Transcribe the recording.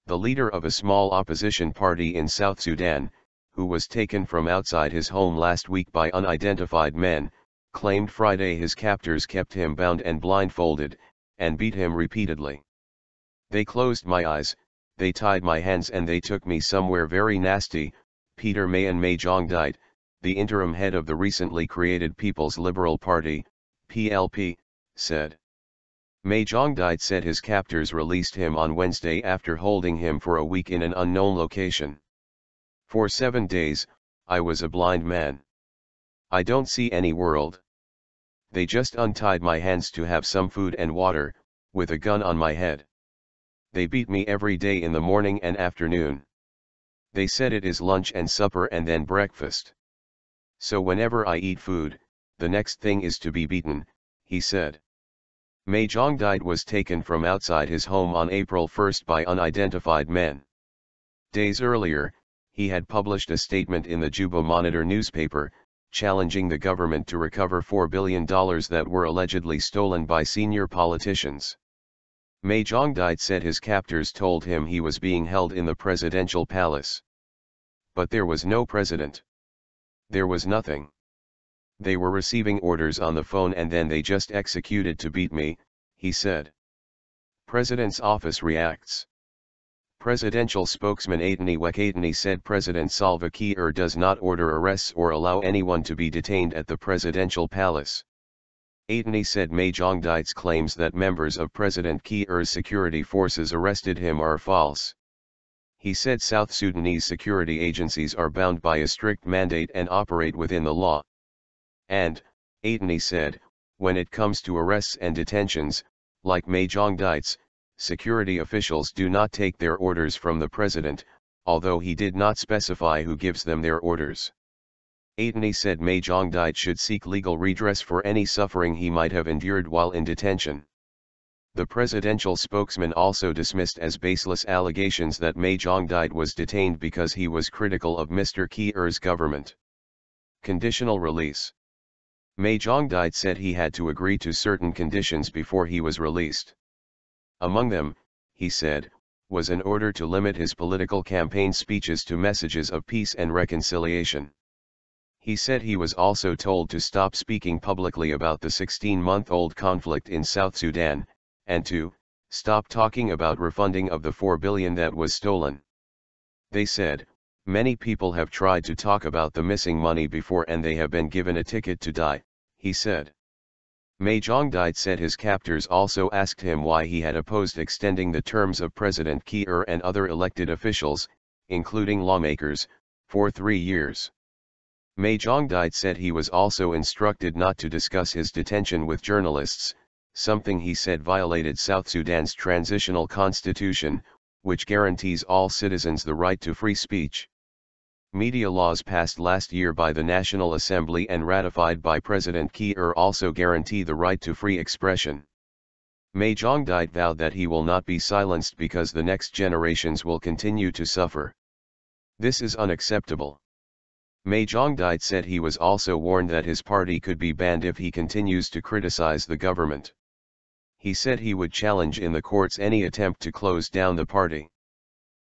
the leader of a small opposition party in South Sudan, who was taken from outside his home last week by unidentified men, claimed Friday his captors kept him bound and blindfolded, and beat him repeatedly. "They closed my eyes, they tied my hands and they took me somewhere very nasty," Mayen Majongdit, the interim head of the recently created People's Liberal Party, PLP, said. Majongdit said his captors released him on Wednesday after holding him for a week in an unknown location. "For 7 days, I was a blind man. I don't see any world. They just untied my hands to have some food and water, with a gun on my head. They beat me every day in the morning and afternoon. They said it is lunch and supper and then breakfast. So whenever I eat food, the next thing is to be beaten," he said. Majongdit was taken from outside his home on April 1 by unidentified men. Days earlier, he had published a statement in the Juba Monitor newspaper, challenging the government to recover $4 billion that were allegedly stolen by senior politicians. Majongdit said his captors told him he was being held in the presidential palace. "But there was no president. There was nothing. They were receiving orders on the phone and then they just executed to beat me," he said. President's office reacts. Presidential spokesman Detained said President Salva Kiir does not order arrests or allow anyone to be detained at the presidential palace. Detained said Majongdit's claims that members of President Kiir's security forces arrested him are false. He said South Sudanese security agencies are bound by a strict mandate and operate within the law. And, Detained said, when it comes to arrests and detentions, like Majongdit's, security officials do not take their orders from the president, although he did not specify who gives them their orders. Detained said Majongdit should seek legal redress for any suffering he might have endured while in detention. The presidential spokesman also dismissed as baseless allegations that Majongdit was detained because he was critical of Mr. Kiir's government. Conditional release. Majongdit said he had to agree to certain conditions before he was released. Among them, he said, was an order to limit his political campaign speeches to messages of peace and reconciliation. He said he was also told to stop speaking publicly about the 16-month-old conflict in South Sudan, and to stop talking about refunding of the $4 billion that was stolen. They said, "Many people have tried to talk about the missing money before and they have been given a ticket to die," he said. Majongdit said his captors also asked him why he had opposed extending the terms of President Kiir and other elected officials, including lawmakers, for 3 years. Majongdit said he was also instructed not to discuss his detention with journalists, something he said violated South Sudan's transitional constitution, which guarantees all citizens the right to free speech. Media laws passed last year by the National Assembly and ratified by President Kiir also guarantee the right to free expression. Majongdit vowed that he will not be silenced because the next generations will continue to suffer. "This is unacceptable." Majongdit said he was also warned that his party could be banned if he continues to criticize the government. He said he would challenge in the courts any attempt to close down the party.